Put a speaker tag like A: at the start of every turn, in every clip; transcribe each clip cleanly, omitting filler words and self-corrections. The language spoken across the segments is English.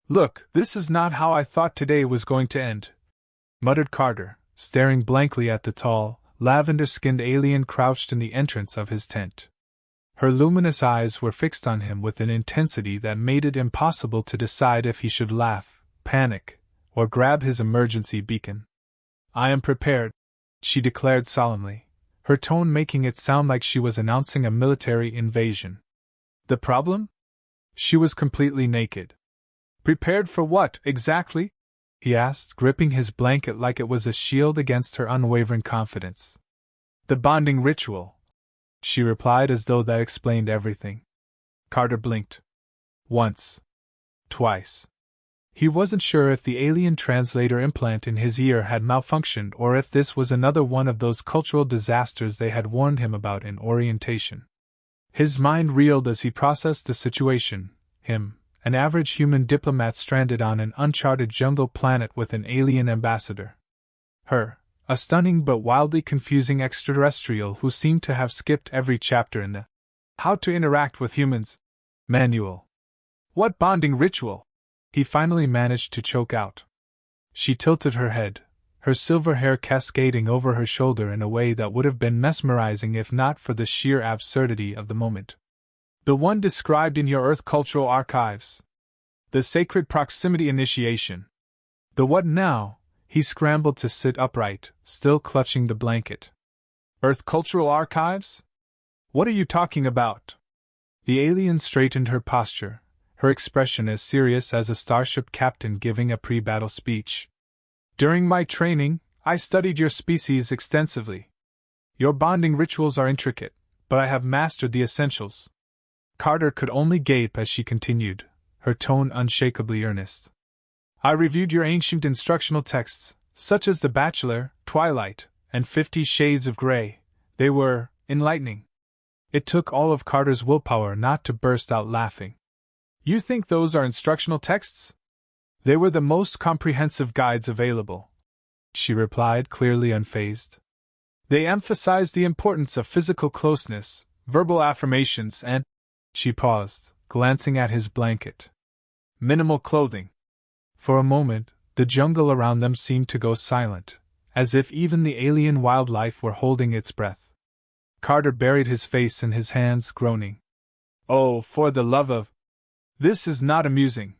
A: Look, this is not how I thought today was going to end, muttered Carter, staring blankly at the tall, lavender-skinned alien crouched in the entrance of his tent. Her luminous eyes were fixed on him with an intensity that made it impossible to decide if he should laugh, panic, or grab his emergency beacon. "I am prepared," she declared solemnly, her tone making it sound like she was announcing a military invasion. The problem? She was completely naked. "Prepared for what, exactly?" he asked, gripping his blanket like it was a shield against her unwavering confidence. "The bonding ritual," she replied as though that explained everything. Carter blinked. Once. Twice. He wasn't sure if the alien translator implant in his ear had malfunctioned or if this was another one of those cultural disasters they had warned him about in orientation. His mind reeled as he processed the situation. Him, an average human diplomat stranded on an uncharted jungle planet with an alien ambassador. Her, a stunning but wildly confusing extraterrestrial who seemed to have skipped every chapter in the How to Interact with Humans manual. What bonding ritual? He finally managed to choke out. She tilted her head, her silver hair cascading over her shoulder in a way that would have been mesmerizing if not for the sheer absurdity of the moment. "The one described in your Earth cultural archives. The sacred proximity initiation." "The what now?" He scrambled to sit upright, still clutching the blanket. "Earth cultural archives? What are you talking about?" The alien straightened her posture, her expression as serious as a starship captain giving a pre-battle speech. "During my training, I studied your species extensively. Your bonding rituals are intricate, but I have mastered the essentials." Carter could only gape as she continued, her tone unshakably earnest. "I reviewed your ancient instructional texts, such as The Bachelor, Twilight, and 50 Shades of Grey. They were enlightening." It took all of Carter's willpower not to burst out laughing. "You think those are instructional texts?" "They were the most comprehensive guides available," she replied, clearly unfazed. "They emphasize the importance of physical closeness, verbal affirmations, and—" She paused, glancing at his blanket. "Minimal clothing." For a moment, the jungle around them seemed to go silent, as if even the alien wildlife were holding its breath. Carter buried his face in his hands, groaning. "Oh, for the love of—" "This is not amusing,"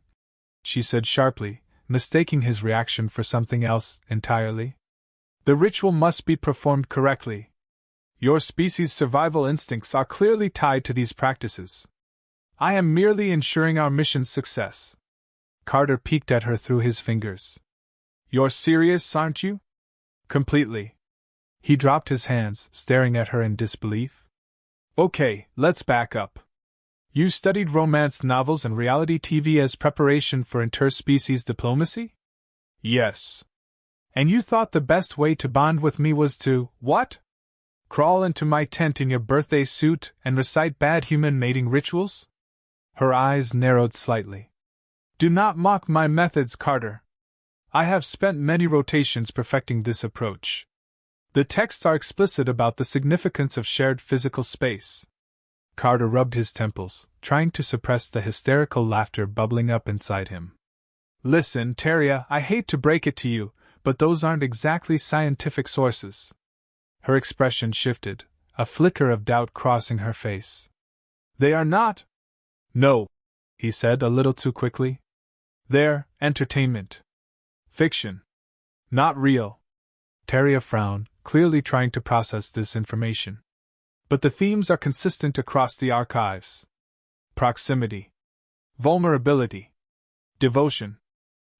A: she said sharply, mistaking his reaction for something else entirely. "The ritual must be performed correctly. Your species' survival instincts are clearly tied to these practices. I am merely ensuring our mission's success." Carter peeked at her through his fingers. "You're serious, aren't you?" "Completely." He dropped his hands, staring at her in disbelief. "Okay, let's back up. You studied romance novels and reality TV as preparation for interspecies diplomacy?" "Yes." "And you thought the best way to bond with me was to, what? Crawl into my tent in your birthday suit and recite bad human mating rituals?" Her eyes narrowed slightly. "Do not mock my methods, Carter. I have spent many rotations perfecting this approach. The texts are explicit about the significance of shared physical space." Carter rubbed his temples, trying to suppress the hysterical laughter bubbling up inside him. "Listen, Teria, I hate to break it to you, but those aren't exactly scientific sources." Her expression shifted, a flicker of doubt crossing her face. "They are not?" "No," he said a little too quickly. "They're entertainment. Fiction. Not real." Teria frowned, clearly trying to process this information. "But the themes are consistent across the archives. Proximity. Vulnerability. Devotion.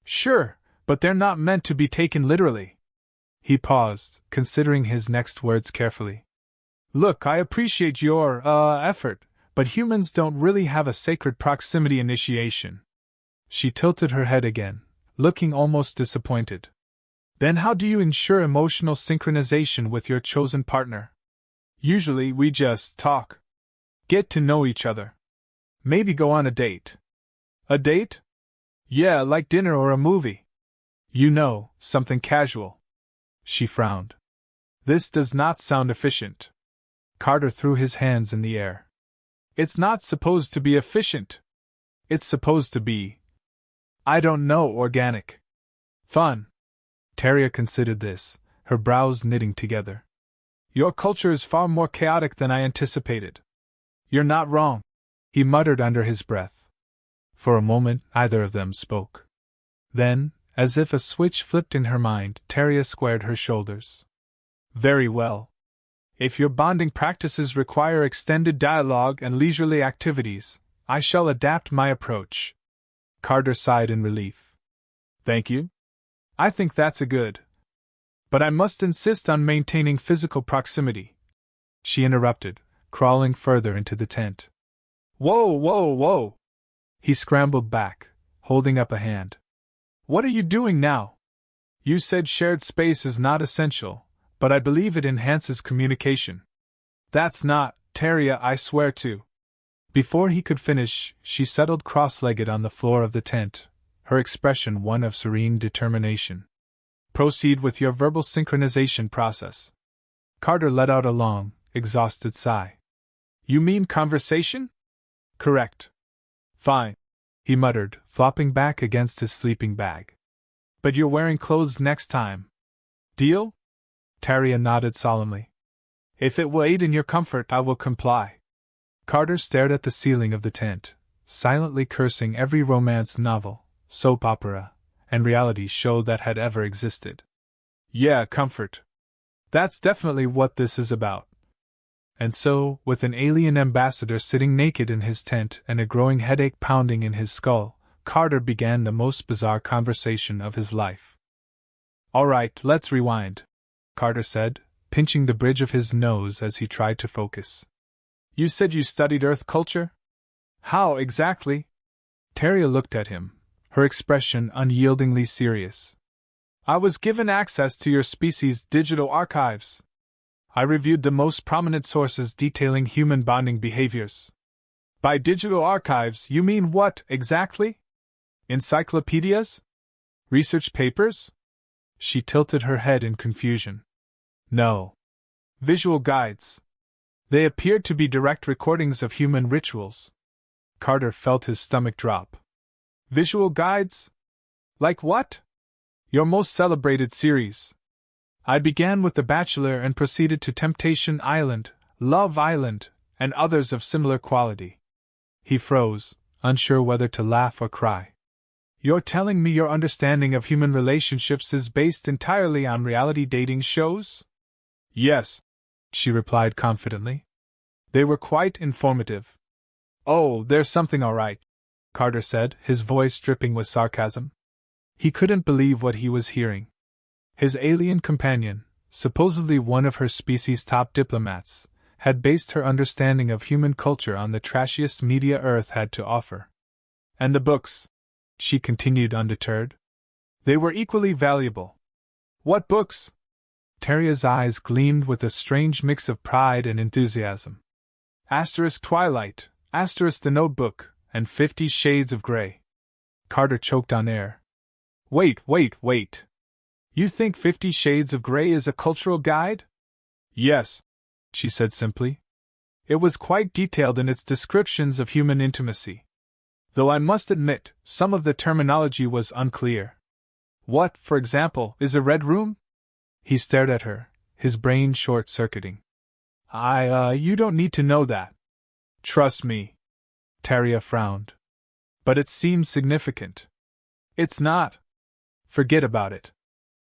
A: Sure, but they're not meant to be taken literally." He paused, considering his next words carefully. "Look, I appreciate your, effort, but humans don't really have a sacred proximity initiation." She tilted her head again, looking almost disappointed. "Then how do you ensure emotional synchronization with your chosen partner?" "Usually we just talk. Get to know each other. Maybe go on a date." "A date?" "Yeah, like dinner or a movie. You know, something casual." She frowned. "This does not sound efficient." Carter threw his hands in the air. "It's not supposed to be efficient. It's supposed to be I don't know, organic. Fun. Taria considered this, her brows knitting together. Your culture is far more chaotic than I anticipated. You're not wrong, he muttered under his breath. For a moment, neither of them spoke. Then, as if a switch flipped in her mind, Taria squared her shoulders. Very well. If your bonding practices require extended dialogue and leisurely activities, I shall adapt my approach. Carter sighed in relief. Thank you. I think that's a good. But I must insist on maintaining physical proximity. She interrupted, crawling further into the tent. Whoa, whoa, whoa! He scrambled back, holding up a hand. What are you doing now? You said shared space is not essential, but I believe it enhances communication. That's not, Taria, I swear to. Before he could finish, she settled cross-legged on the floor of the tent, her expression one of serene determination. Proceed with your verbal synchronization process. Carter let out a long, exhausted sigh. You mean conversation? Correct. Fine, he muttered, flopping back against his sleeping bag. But you're wearing clothes next time. Deal? Taria nodded solemnly. If it will aid in your comfort, I will comply. Carter stared at the ceiling of the tent, silently cursing every romance novel, soap opera, and reality show that had ever existed. Yeah, comfort. That's definitely what this is about. And so, with an alien ambassador sitting naked in his tent and a growing headache pounding in his skull, Carter began the most bizarre conversation of his life. All right, let's rewind, Carter said, pinching the bridge of his nose as he tried to focus. You said you studied Earth culture? How exactly? Taria looked at him, her expression unyieldingly serious. I was given access to your species' digital archives. I reviewed the most prominent sources detailing human bonding behaviors. By digital archives, you mean what, exactly? Encyclopedias? Research papers? She tilted her head in confusion. No. Visual guides. They appeared to be direct recordings of human rituals. Carter felt his stomach drop. Visual guides? Like what? Your most celebrated series. I began with The Bachelor and proceeded to Temptation Island, Love Island, and others of similar quality. He froze, unsure whether to laugh or cry. You're telling me your understanding of human relationships is based entirely on reality dating shows? Yes, she replied confidently. They were quite informative. Oh, there's something all right, Carter said, his voice dripping with sarcasm. He couldn't believe what he was hearing. His alien companion, supposedly one of her species' top diplomats, had based her understanding of human culture on the trashiest media Earth had to offer. And the books, she continued undeterred. They were equally valuable. What books? Taria's eyes gleamed with a strange mix of pride and enthusiasm. Asterisk Twilight, asterisk The Notebook, and 50 Shades of Grey. Carter choked on air. Wait. You think 50 Shades of Grey is a cultural guide? Yes, she said simply. It was quite detailed in its descriptions of human intimacy. Though I must admit, some of the terminology was unclear. What, for example, is a red room? He stared at her, his brain short-circuiting. You don't need to know that. Trust me. Taria frowned. But it seems significant. It's not. Forget about it.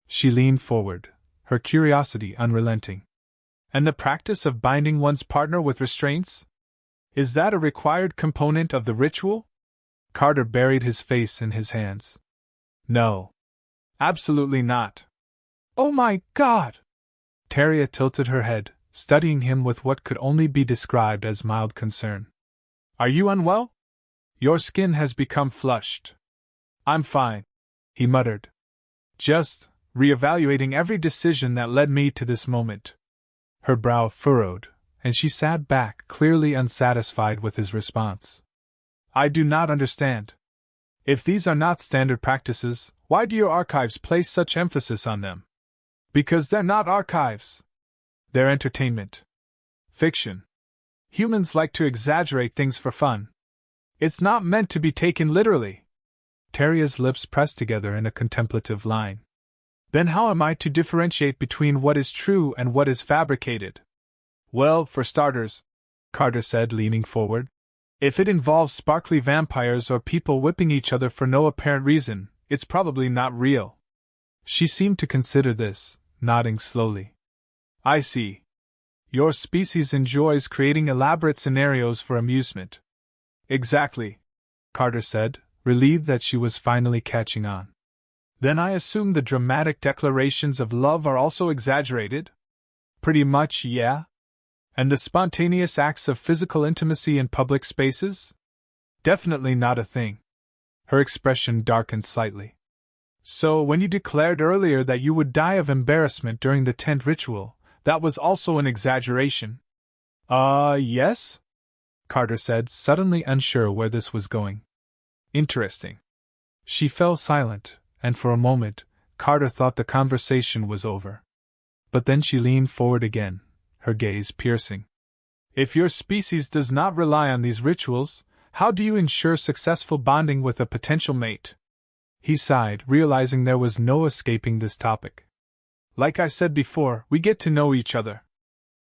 A: She leaned forward, her curiosity unrelenting. And the practice of binding one's partner with restraints? Is that a required component of the ritual? Carter buried his face in his hands. No. Absolutely not. Oh my God! Taria tilted her head, studying him with what could only be described as mild concern. Are you unwell? Your skin has become flushed. I'm fine, he muttered. Just reevaluating every decision that led me to this moment. Her brow furrowed, and she sat back, clearly unsatisfied with his response. I do not understand. If these are not standard practices, why do your archives place such emphasis on them? Because they're not archives. They're entertainment. Fiction. Humans like to exaggerate things for fun. It's not meant to be taken literally. Terria's lips pressed together in a contemplative line. Then how am I to differentiate between what is true and what is fabricated? Well, for starters, Carter said, leaning forward, if it involves sparkly vampires or people whipping each other for no apparent reason, it's probably not real. She seemed to consider this, nodding slowly. I see. Your species enjoys creating elaborate scenarios for amusement. Exactly, Carter said, relieved that she was finally catching on. Then I assume the dramatic declarations of love are also exaggerated? Pretty much, yeah. And the spontaneous acts of physical intimacy in public spaces? Definitely not a thing. Her expression darkened slightly. So, when you declared earlier that you would die of embarrassment during the tent ritual, that was also an exaggeration? Yes? Carter said, suddenly unsure where this was going. Interesting. She fell silent, and for a moment, Carter thought the conversation was over. But then she leaned forward again, her gaze piercing. If your species does not rely on these rituals, how do you ensure successful bonding with a potential mate? He sighed, realizing there was no escaping this topic. Like I said before, we get to know each other.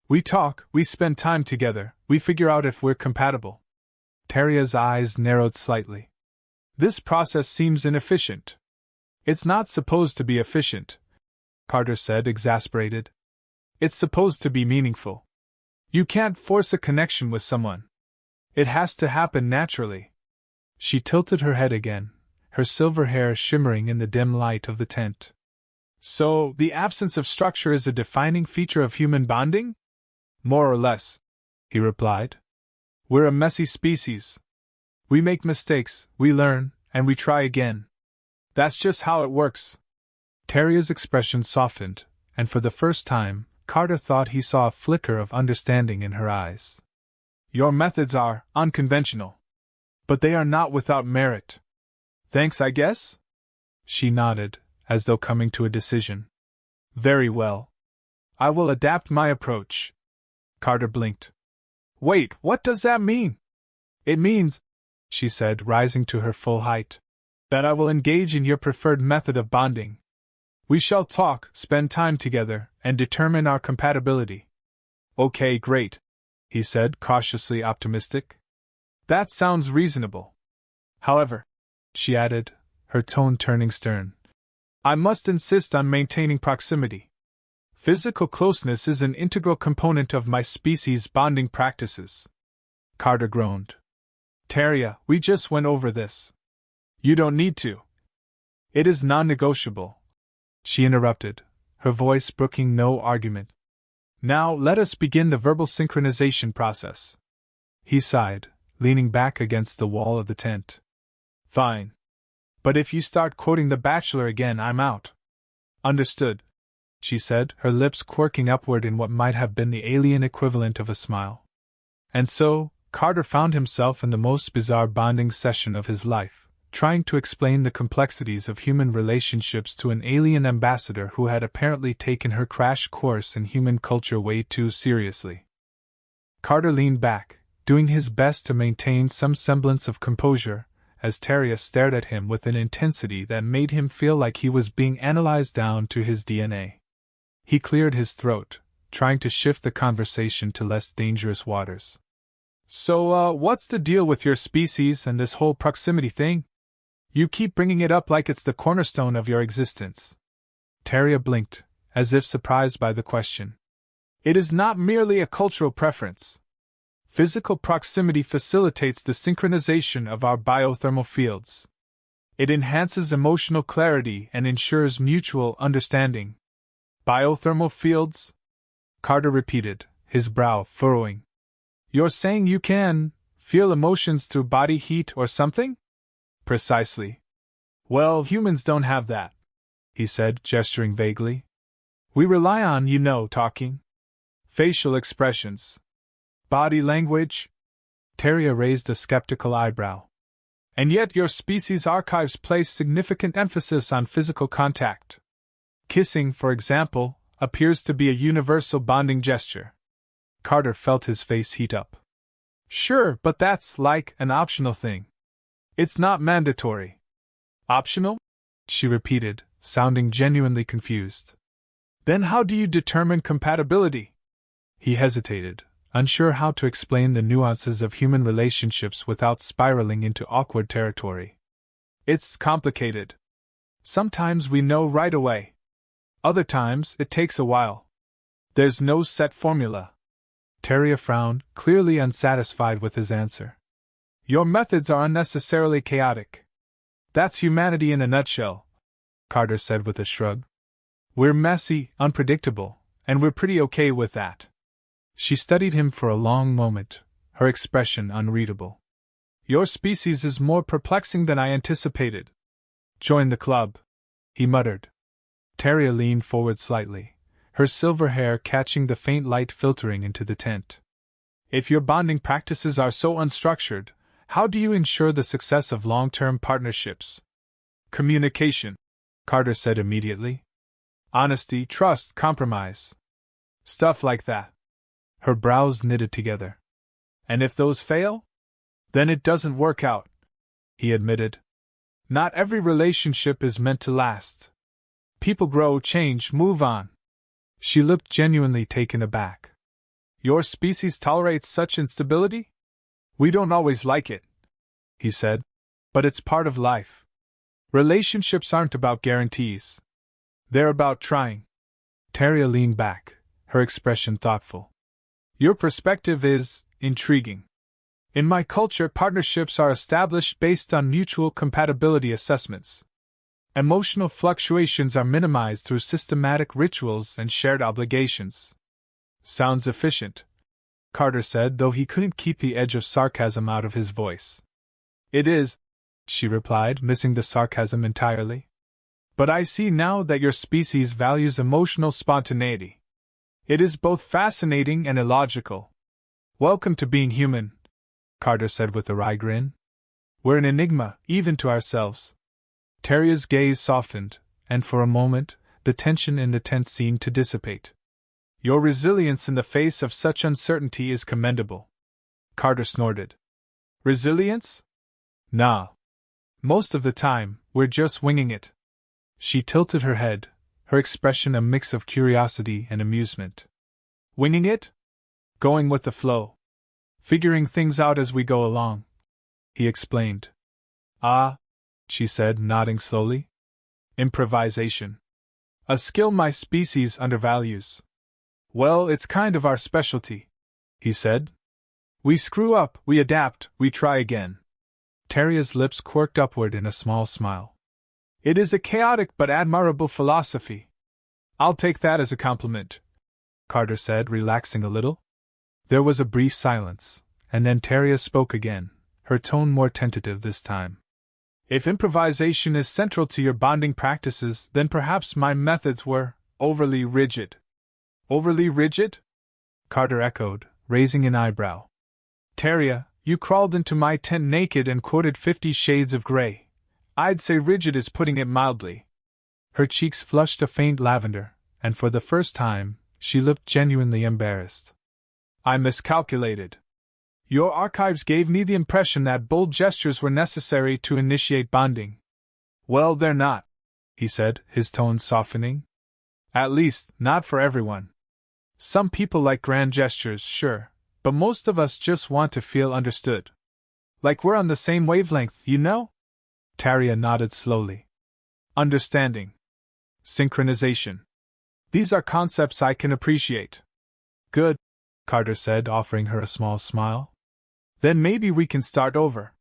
A: We talk, we spend time together, we figure out if we're compatible. Terria's eyes narrowed slightly. This process seems inefficient. It's not supposed to be efficient, Carter said, exasperated. It's supposed to be meaningful. You can't force a connection with someone. It has to happen naturally. She tilted her head again, her silver hair shimmering in the dim light of the tent. So, the absence of structure is a defining feature of human bonding? More or less, he replied. We're a messy species. We make mistakes, we learn, and we try again. That's just how it works. Terria's expression softened, and for the first time, Carter thought he saw a flicker of understanding in her eyes. Your methods are unconventional. But they are not without merit. Thanks, I guess? She nodded, as though coming to a decision. Very well. I will adapt my approach. Carter blinked. Wait, what does that mean? It means, she said, rising to her full height, that I will engage in your preferred method of bonding. We shall talk, spend time together, and determine our compatibility. Okay, great, he said, cautiously optimistic. That sounds reasonable. However, she added, her tone turning stern, I must insist on maintaining proximity. Physical closeness is an integral component of my species' bonding practices. Carter groaned. Teria, we just went over this. You don't need to. It is non-negotiable. She interrupted, her voice brooking no argument. Now let us begin the verbal synchronization process. He sighed, leaning back against the wall of the tent. Fine. But if you start quoting The Bachelor again, I'm out. Understood, she said, her lips quirking upward in what might have been the alien equivalent of a smile. And so, Carter found himself in the most bizarre bonding session of his life, trying to explain the complexities of human relationships to an alien ambassador who had apparently taken her crash course in human culture way too seriously. Carter leaned back, doing his best to maintain some semblance of composure, as Teria stared at him with an intensity that made him feel like he was being analyzed down to his DNA. He cleared his throat, trying to shift the conversation to less dangerous waters. So, what's the deal with your species and this whole proximity thing? You keep bringing it up like it's the cornerstone of your existence. Teria blinked, as if surprised by the question. It is not merely a cultural preference. Physical proximity facilitates the synchronization of our biothermal fields. It enhances emotional clarity and ensures mutual understanding. Biothermal fields? Carter repeated, his brow furrowing. You're saying you can feel emotions through body heat or something? Precisely. Well, humans don't have that, he said, gesturing vaguely. We rely on, talking. Facial expressions. Body language? Teria raised a skeptical eyebrow. And yet your species' archives place significant emphasis on physical contact. Kissing, for example, appears to be a universal bonding gesture. Carter felt his face heat up. Sure, but that's like an optional thing. It's not mandatory. Optional? She repeated, sounding genuinely confused. Then how do you determine compatibility? He hesitated, unsure how to explain the nuances of human relationships without spiraling into awkward territory. It's complicated. Sometimes we know right away. Other times it takes a while. There's no set formula. Teria frowned, clearly unsatisfied with his answer. Your methods are unnecessarily chaotic. That's humanity in a nutshell, Carter said with a shrug. We're messy, unpredictable, and we're pretty okay with that. She studied him for a long moment, her expression unreadable. Your species is more perplexing than I anticipated. Join the club, he muttered. Teria leaned forward slightly, her silver hair catching the faint light filtering into the tent. If your bonding practices are so unstructured, how do you ensure the success of long-term partnerships? Communication, Carter said immediately. Honesty, trust, compromise. Stuff like that. Her brows knitted together. And if those fail? Then it doesn't work out, he admitted. Not every relationship is meant to last. People grow, change, move on. She looked genuinely taken aback. Your species tolerates such instability? We don't always like it, he said, but it's part of life. Relationships aren't about guarantees. They're about trying. Teria leaned back, her expression thoughtful. Your perspective is intriguing. In my culture, partnerships are established based on mutual compatibility assessments. Emotional fluctuations are minimized through systematic rituals and shared obligations. Sounds efficient, Carter said, though he couldn't keep the edge of sarcasm out of his voice. It is, she replied, missing the sarcasm entirely. But I see now that your species values emotional spontaneity. It is both fascinating and illogical. Welcome to being human, Carter said with a wry grin. We're an enigma, even to ourselves. Teria's gaze softened, and for a moment, the tension in the tent seemed to dissipate. Your resilience in the face of such uncertainty is commendable. Carter snorted. Resilience? Nah. Most of the time, we're just winging it. She tilted her head, her expression a mix of curiosity and amusement. Winging it? Going with the flow. Figuring things out as we go along, he explained. Ah, she said, nodding slowly. Improvisation. A skill my species undervalues. Well, it's kind of our specialty, he said. We screw up, we adapt, we try again. Teria's lips quirked upward in a small smile. It is a chaotic but admirable philosophy. I'll take that as a compliment, Carter said, relaxing a little. There was a brief silence, and then Teria spoke again, her tone more tentative this time. If improvisation is central to your bonding practices, then perhaps my methods were overly rigid. Overly rigid? Carter echoed, raising an eyebrow. Teria, you crawled into my tent naked and quoted 50 Shades of Grey. I'd say rigid is putting it mildly. Her cheeks flushed a faint lavender, and for the first time, she looked genuinely embarrassed. I miscalculated. Your archives gave me the impression that bold gestures were necessary to initiate bonding. Well, they're not, he said, his tone softening. At least, not for everyone. Some people like grand gestures, sure, but most of us just want to feel understood. Like we're on the same wavelength, you know? Teria nodded slowly. Understanding. Synchronization. These are concepts I can appreciate. Good, Carter said, offering her a small smile. Then maybe we can start over.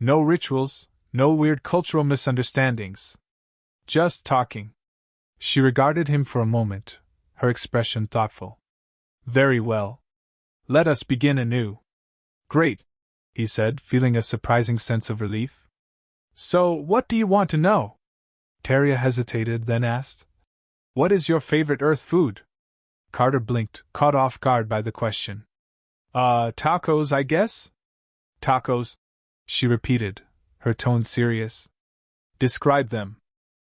A: No rituals, no weird cultural misunderstandings. Just talking. She regarded him for a moment, her expression thoughtful. Very well. Let us begin anew. Great, he said, feeling a surprising sense of relief. So, what do you want to know? Teria hesitated, then asked. What is your favorite Earth food? Carter blinked, caught off guard by the question. Tacos, I guess? Tacos, she repeated, her tone serious. Describe them.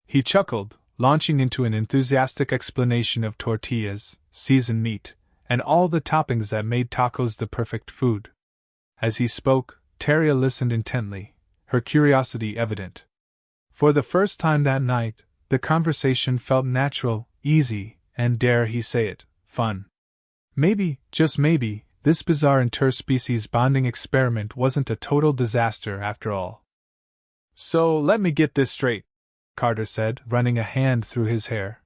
A: He chuckled, launching into an enthusiastic explanation of tortillas, seasoned meat, and all the toppings that made tacos the perfect food. As he spoke, Teria listened intently, her curiosity evident. For the first time that night, the conversation felt natural, easy, and dare he say it, fun. Maybe, just maybe, this bizarre interspecies bonding experiment wasn't a total disaster after all. So let me get this straight, Carter said, running a hand through his hair.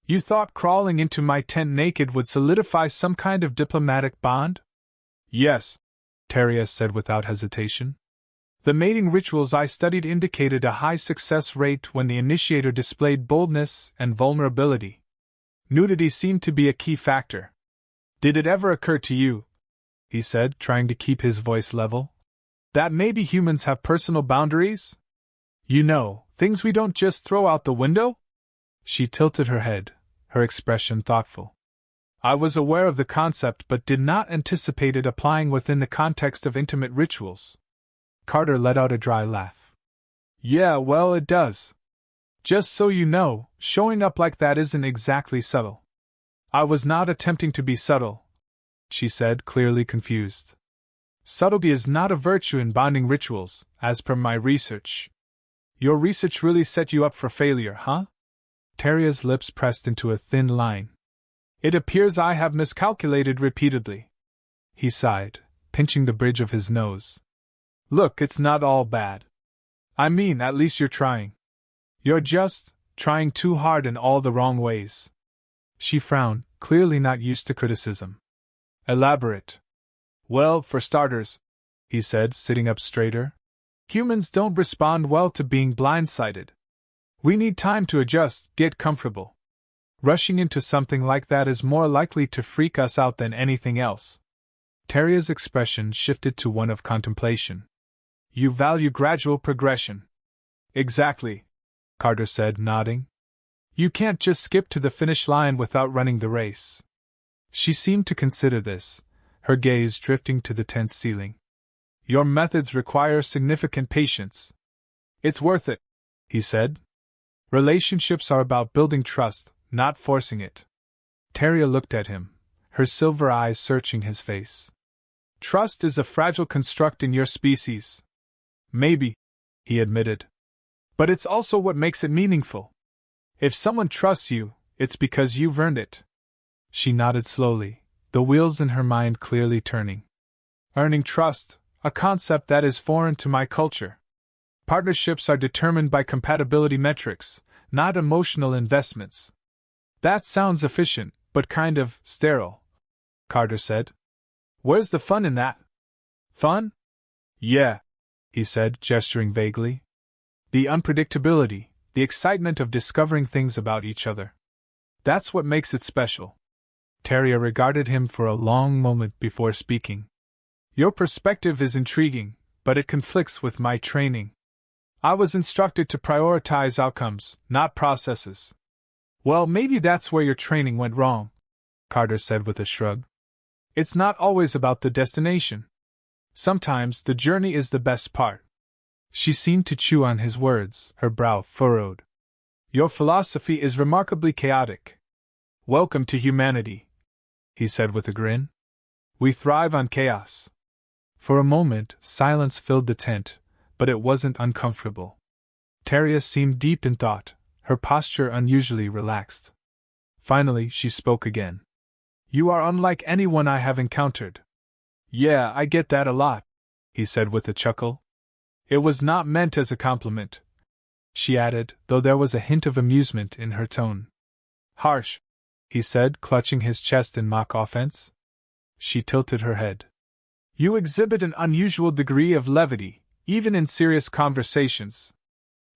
A: You thought crawling into my tent naked would solidify some kind of diplomatic bond? Yes, Teria said without hesitation. The mating rituals I studied indicated a high success rate when the initiator displayed boldness and vulnerability. Nudity seemed to be a key factor. Did it ever occur to you, he said, trying to keep his voice level, that maybe humans have personal boundaries? You know, things we don't just throw out the window? She tilted her head, her expression thoughtful. I was aware of the concept but did not anticipate it applying within the context of intimate rituals. Carter let out a dry laugh. Yeah, well, it does. Just so you know, showing up like that isn't exactly subtle. I was not attempting to be subtle, she said, clearly confused. Subtlety is not a virtue in bonding rituals, as per my research. Your research really set you up for failure, huh? Teria's lips pressed into a thin line. It appears I have miscalculated repeatedly. He sighed, pinching the bridge of his nose. Look, it's not all bad. I mean, at least you're trying. You're just trying too hard in all the wrong ways. She frowned, clearly not used to criticism. Elaborate. Well, for starters, he said, sitting up straighter, humans don't respond well to being blindsided. We need time to adjust, get comfortable. Rushing into something like that is more likely to freak us out than anything else. Teria's expression shifted to one of contemplation. You value gradual progression. Exactly, Carter said, nodding. You can't just skip to the finish line without running the race. She seemed to consider this, her gaze drifting to the tent's ceiling. Your methods require significant patience. It's worth it, he said. Relationships are about building trust, not forcing it. Teria looked at him, her silver eyes searching his face. Trust is a fragile construct in your species. Maybe, he admitted. But it's also what makes it meaningful. If someone trusts you, it's because you've earned it. She nodded slowly, the wheels in her mind clearly turning. Earning trust, a concept that is foreign to my culture. Partnerships are determined by compatibility metrics, not emotional investments. That sounds efficient, but kind of sterile, Carter said. Where's the fun in that? Fun? Yeah, he said, gesturing vaguely. The unpredictability, the excitement of discovering things about each other. That's what makes it special. Teria regarded him for a long moment before speaking. Your perspective is intriguing, but it conflicts with my training. I was instructed to prioritize outcomes, not processes. Well, maybe that's where your training went wrong, Carter said with a shrug. It's not always about the destination. Sometimes the journey is the best part. She seemed to chew on his words, her brow furrowed. Your philosophy is remarkably chaotic. Welcome to humanity, he said with a grin. We thrive on chaos. For a moment, silence filled the tent, but it wasn't uncomfortable. Teria seemed deep in thought, her posture unusually relaxed. Finally, she spoke again. You are unlike anyone I have encountered. Yeah, I get that a lot, he said with a chuckle. It was not meant as a compliment, she added, though there was a hint of amusement in her tone. Harsh, he said, clutching his chest in mock offense. She tilted her head. You exhibit an unusual degree of levity, even in serious conversations.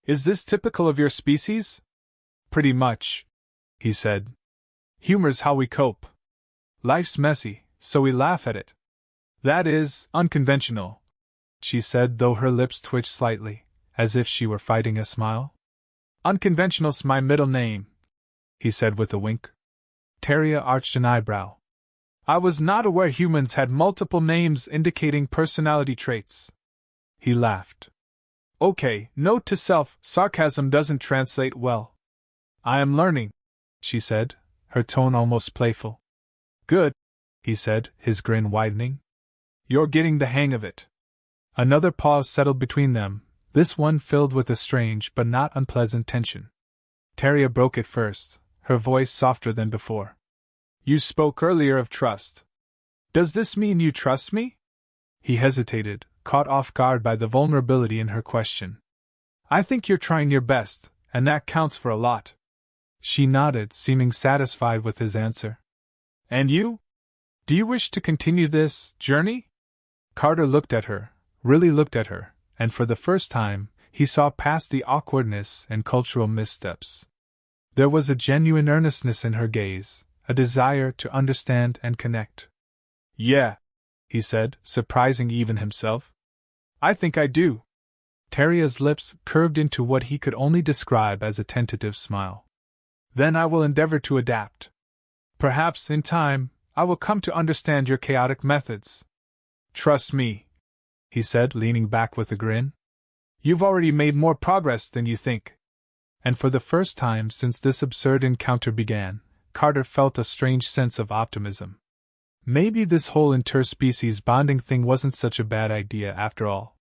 A: Is this typical of your species? Pretty much, he said. Humor's how we cope. Life's messy, so we laugh at it. That is unconventional, she said, though her lips twitched slightly, as if she were fighting a smile. Unconventional's my middle name, he said with a wink. Teria arched an eyebrow. I was not aware humans had multiple names indicating personality traits. He laughed. Okay, note to self, sarcasm doesn't translate well. I am learning, she said, her tone almost playful. Good, he said, his grin widening. You're getting the hang of it. Another pause settled between them, this one filled with a strange but not unpleasant tension. Taria broke it first, her voice softer than before. You spoke earlier of trust. Does this mean you trust me? He hesitated, caught off guard by the vulnerability in her question. I think you're trying your best, and that counts for a lot. She nodded, seeming satisfied with his answer. And you? Do you wish to continue this journey? Carter looked at her, really looked at her, and for the first time, he saw past the awkwardness and cultural missteps. There was a genuine earnestness in her gaze, a desire to understand and connect. Yeah, he said, surprising even himself. I think I do. Taria's lips curved into what he could only describe as a tentative smile. Then I will endeavor to adapt. Perhaps, in time, I will come to understand your chaotic methods. Trust me, he said, leaning back with a grin. You've already made more progress than you think. And for the first time since this absurd encounter began, Carter felt a strange sense of optimism. Maybe this whole interspecies bonding thing wasn't such a bad idea after all.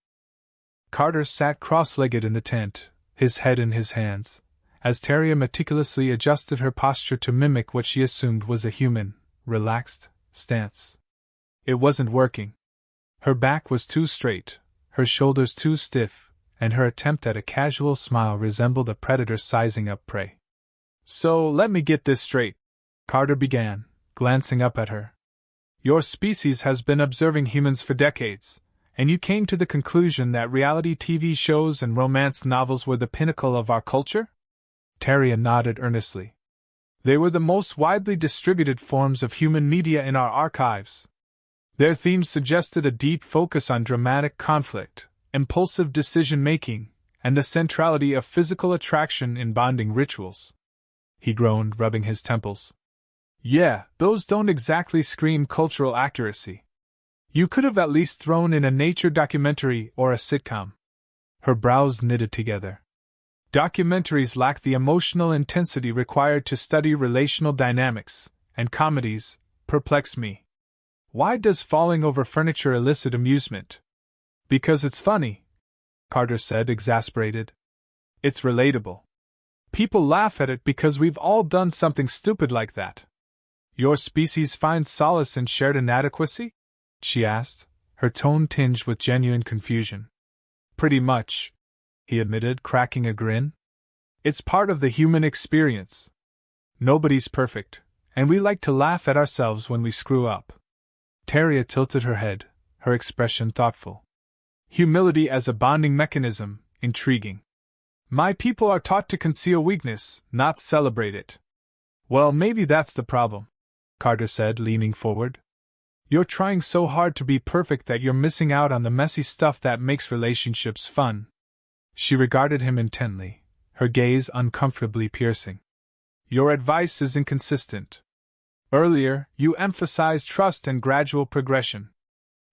A: Carter sat cross-legged in the tent, his head in his hands, as Taria meticulously adjusted her posture to mimic what she assumed was a human, relaxed stance. It wasn't working. Her back was too straight, her shoulders too stiff, and her attempt at a casual smile resembled a predator sizing up prey. So let me get this straight, Carter began, glancing up at her. Your species has been observing humans for decades, and you came to the conclusion that reality TV shows and romance novels were the pinnacle of our culture? Taria nodded earnestly. They were the most widely distributed forms of human media in our archives. Their themes suggested a deep focus on dramatic conflict, impulsive decision-making, and the centrality of physical attraction in bonding rituals. He groaned, rubbing his temples. Yeah, those don't exactly scream cultural accuracy. You could have at least thrown in a nature documentary or a sitcom. Her brows knitted together. Documentaries lack the emotional intensity required to study relational dynamics, and comedies perplex me. Why does falling over furniture elicit amusement? Because it's funny, Carter said, exasperated. It's relatable. People laugh at it because we've all done something stupid like that. Your species finds solace in shared inadequacy? She asked, her tone tinged with genuine confusion. Pretty much, he admitted, cracking a grin. It's part of the human experience. Nobody's perfect, and we like to laugh at ourselves when we screw up. Taria tilted her head, her expression thoughtful. Humility as a bonding mechanism, intriguing. My people are taught to conceal weakness, not celebrate it. Well, maybe that's the problem, Carter said, leaning forward. You're trying so hard to be perfect that you're missing out on the messy stuff that makes relationships fun. She regarded him intently, her gaze uncomfortably piercing. Your advice is inconsistent. Earlier, you emphasized trust and gradual progression.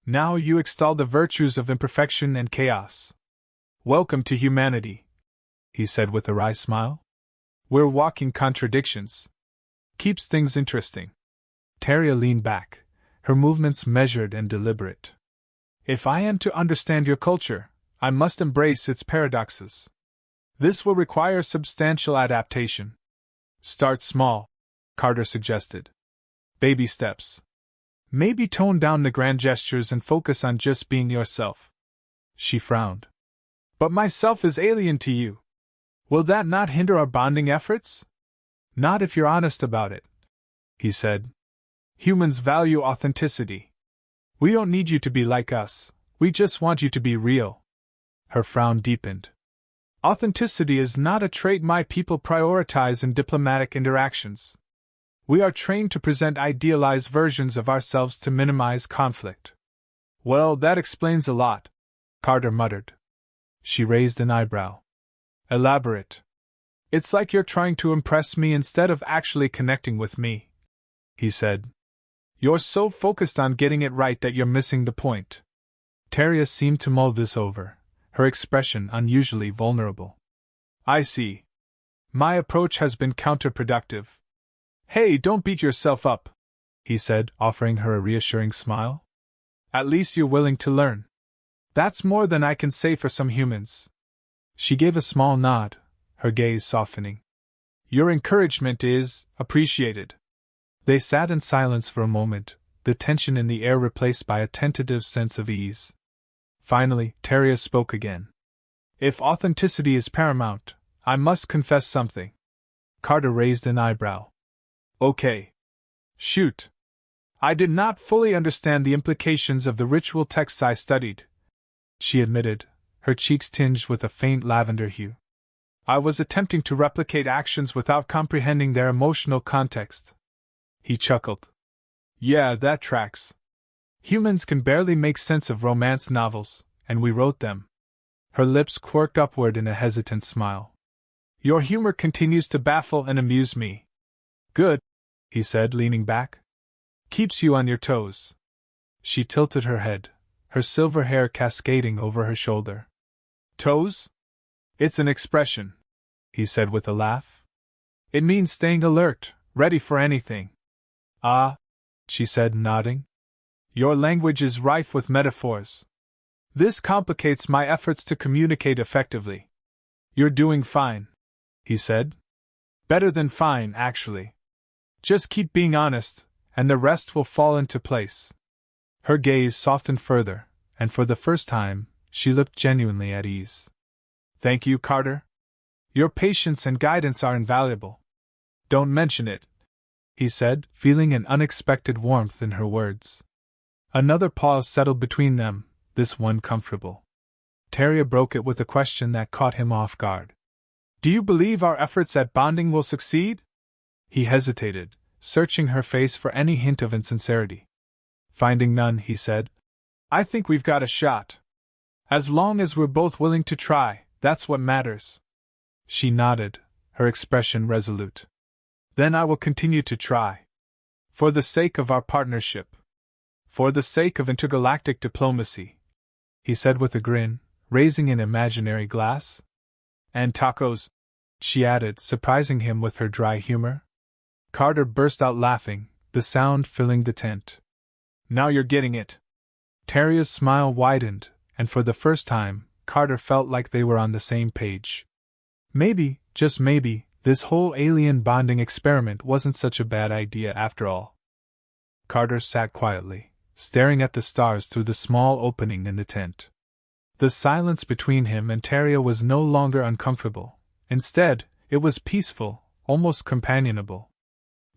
A: Now you extol the virtues of imperfection and chaos. Welcome to humanity, he said with a wry smile. We're walking contradictions. Keeps things interesting. Taria leaned back, her movements measured and deliberate. If I am to understand your culture, I must embrace its paradoxes. This will require substantial adaptation. Start small, Carter suggested. Baby steps. Maybe tone down the grand gestures and focus on just being yourself. She frowned. But myself is alien to you. Will that not hinder our bonding efforts? Not if you're honest about it, he said. Humans value authenticity. We don't need you to be like us, we just want you to be real. Her frown deepened. Authenticity is not a trait my people prioritize in diplomatic interactions. We are trained to present idealized versions of ourselves to minimize conflict. Well, that explains a lot, Carter muttered. She raised an eyebrow. Elaborate. It's like you're trying to impress me instead of actually connecting with me, he said. You're so focused on getting it right that you're missing the point. Taria seemed to mull this over, her expression unusually vulnerable. I see. My approach has been counterproductive. Hey, don't beat yourself up, he said, offering her a reassuring smile. At least you're willing to learn. That's more than I can say for some humans. She gave a small nod, her gaze softening. Your encouragement is appreciated. They sat in silence for a moment, the tension in the air replaced by a tentative sense of ease. Finally, Teria spoke again. If authenticity is paramount, I must confess something. Carter raised an eyebrow. Okay. Shoot. I did not fully understand the implications of the ritual texts I studied, she admitted, her cheeks tinged with a faint lavender hue. I was attempting to replicate actions without comprehending their emotional context. He chuckled. Yeah, that tracks. Humans can barely make sense of romance novels, and we wrote them. Her lips quirked upward in a hesitant smile. Your humor continues to baffle and amuse me. Good, he said, leaning back. Keeps you on your toes. She tilted her head, her silver hair cascading over her shoulder. Toes? It's an expression, he said with a laugh. It means staying alert, ready for anything. Ah, she said, nodding. Your language is rife with metaphors. This complicates my efforts to communicate effectively. You're doing fine, he said. Better than fine, actually. Just keep being honest, and the rest will fall into place. Her gaze softened further, and for the first time, she looked genuinely at ease. Thank you, Carter. Your patience and guidance are invaluable. Don't mention it, he said, feeling an unexpected warmth in her words. Another pause settled between them, this one comfortable. Teria broke it with a question that caught him off guard. Do you believe our efforts at bonding will succeed? He hesitated, searching her face for any hint of insincerity. Finding none, he said, I think we've got a shot. As long as we're both willing to try, that's what matters. She nodded, her expression resolute. Then I will continue to try. For the sake of our partnership. For the sake of intergalactic diplomacy, he said with a grin, raising an imaginary glass. And tacos, she added, surprising him with her dry humor. Carter burst out laughing, the sound filling the tent. Now you're getting it. Teria's smile widened, and for the first time, Carter felt like they were on the same page. Maybe, just maybe, this whole alien bonding experiment wasn't such a bad idea after all. Carter sat quietly, staring at the stars through the small opening in the tent. The silence between him and Teria was no longer uncomfortable. Instead, it was peaceful, almost companionable.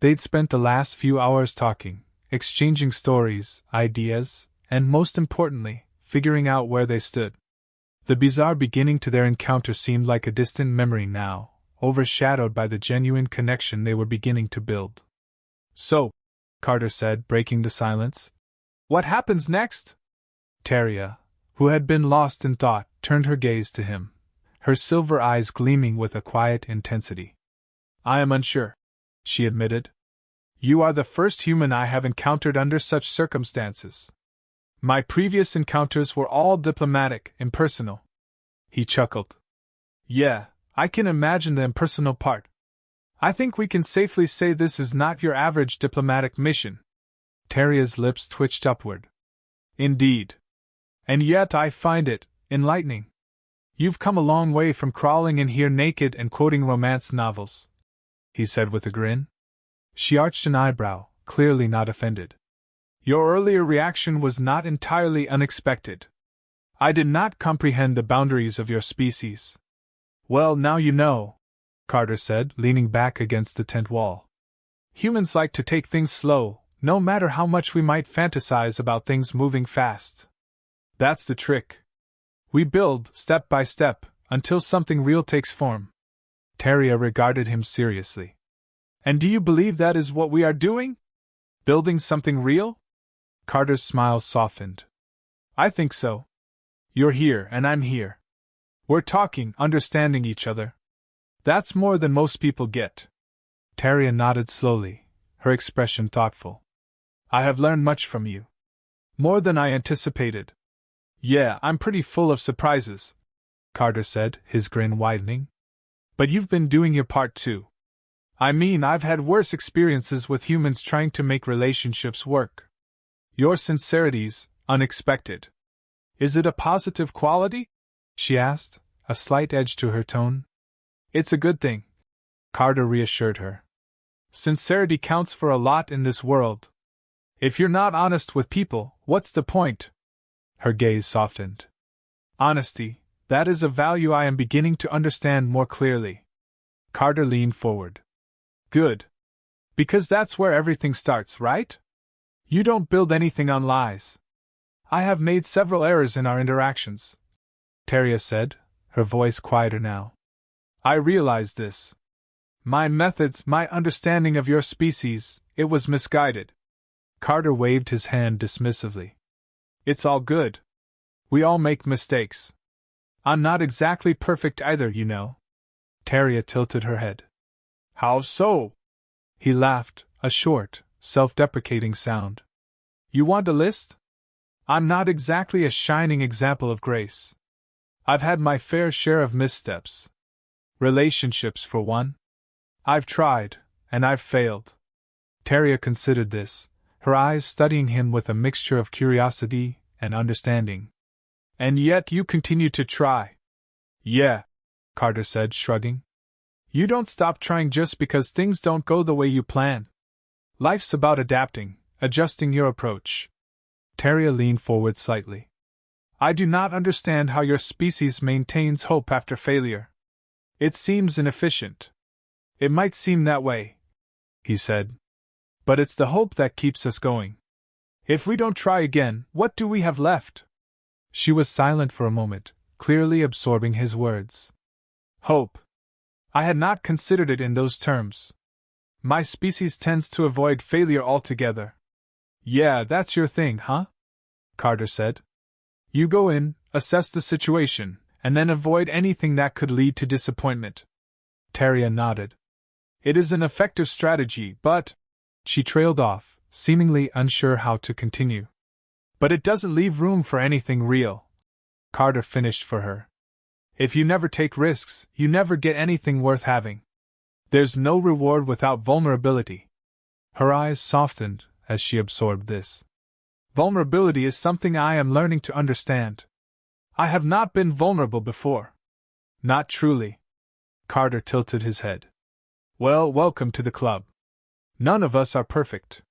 A: They'd spent the last few hours talking, exchanging stories, ideas, and most importantly, figuring out where they stood. The bizarre beginning to their encounter seemed like a distant memory now, overshadowed by the genuine connection they were beginning to build. So, Carter said, breaking the silence, what happens next? Teria, who had been lost in thought, turned her gaze to him, her silver eyes gleaming with a quiet intensity. I am unsure, she admitted. You are the first human I have encountered under such circumstances. My previous encounters were all diplomatic, impersonal. He chuckled. Yeah, I can imagine the impersonal part. I think we can safely say this is not your average diplomatic mission. Teria's lips twitched upward. Indeed. And yet I find it enlightening. You've come a long way from crawling in here naked and quoting romance novels, he said with a grin. She arched an eyebrow, clearly not offended. Your earlier reaction was not entirely unexpected. I did not comprehend the boundaries of your species. Well, now you know, Carter said, leaning back against the tent wall. Humans like to take things slow, no matter how much we might fantasize about things moving fast. That's the trick. We build, step by step, until something real takes form. Teria regarded him seriously. And do you believe that is what we are doing? Building something real? Carter's smile softened. I think so. You're here and I'm here. We're talking, understanding each other. That's more than most people get. Teria nodded slowly, her expression thoughtful. I have learned much from you. More than I anticipated. Yeah, I'm pretty full of surprises, Carter said, his grin widening. But you've been doing your part too. I mean, I've had worse experiences with humans trying to make relationships work. Your sincerity's unexpected. Is it a positive quality? She asked, a slight edge to her tone. It's a good thing, Carter reassured her. Sincerity counts for a lot in this world. If you're not honest with people, what's the point? Her gaze softened. Honesty, that is a value I am beginning to understand more clearly. Carter leaned forward. Good. Because that's where everything starts, right? You don't build anything on lies. I have made several errors in our interactions, Teria said, her voice quieter now. I realize this. My methods, my understanding of your species, it was misguided. Carter waved his hand dismissively. It's all good. We all make mistakes. I'm not exactly perfect either, you know. Teria tilted her head. How so? He laughed, a short, self-deprecating sound. You want a list? I'm not exactly a shining example of grace. I've had my fair share of missteps. Relationships, for one. I've tried, and I've failed. Teria considered this, her eyes studying him with a mixture of curiosity and understanding. And yet you continue to try. Yeah, Carter said, shrugging. You don't stop trying just because things don't go the way you plan. Life's about adapting, adjusting your approach. Teria leaned forward slightly. I do not understand how your species maintains hope after failure. It seems inefficient. It might seem that way, he said. But it's the hope that keeps us going. If we don't try again, what do we have left? She was silent for a moment, clearly absorbing his words. Hope. I had not considered it in those terms. My species tends to avoid failure altogether. Yeah, that's your thing, huh? Carter said. You go in, assess the situation, and then avoid anything that could lead to disappointment. Teria nodded. It is an effective strategy, but... She trailed off, seemingly unsure how to continue. But it doesn't leave room for anything real. Carter finished for her. If you never take risks, you never get anything worth having. There's no reward without vulnerability. Her eyes softened as she absorbed this. Vulnerability is something I am learning to understand. I have not been vulnerable before. Not truly. Carter tilted his head. Well, welcome to the club. None of us are perfect.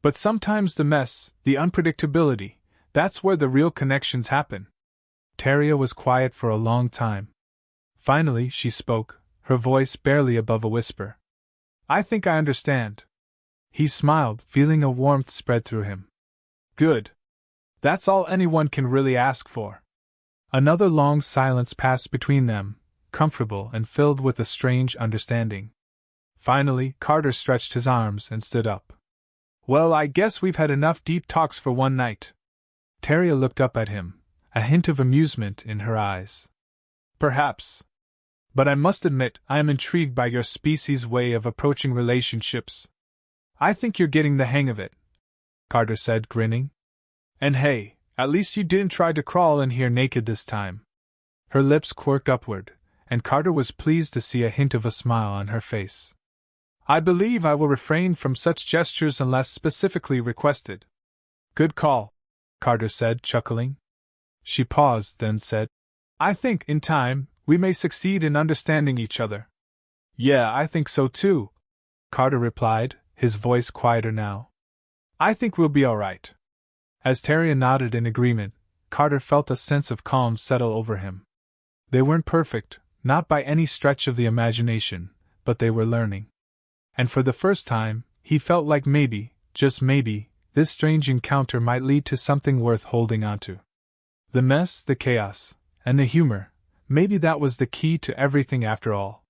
A: But sometimes the mess, the unpredictability, that's where the real connections happen. Teria was quiet for a long time. Finally, she spoke, her voice barely above a whisper. I think I understand. He smiled, feeling a warmth spread through him. Good. That's all anyone can really ask for. Another long silence passed between them, comfortable and filled with a strange understanding. Finally, Carter stretched his arms and stood up. Well, I guess we've had enough deep talks for one night. Teria looked up at him, a hint of amusement in her eyes. Perhaps. But I must admit, I am intrigued by your species' way of approaching relationships. I think you're getting the hang of it, Carter said, grinning. And hey, at least you didn't try to crawl in here naked this time. Her lips quirked upward, and Carter was pleased to see a hint of a smile on her face. I believe I will refrain from such gestures unless specifically requested. Good call, Carter said, chuckling. She paused, then said, I think, in time, we may succeed in understanding each other. Yeah, I think so too, Carter replied, his voice quieter now. I think we'll be all right. As Teria nodded in agreement, Carter felt a sense of calm settle over him. They weren't perfect, not by any stretch of the imagination, but they were learning. And for the first time, he felt like maybe, just maybe, this strange encounter might lead to something worth holding onto. The mess, the chaos, and the humor, maybe that was the key to everything after all.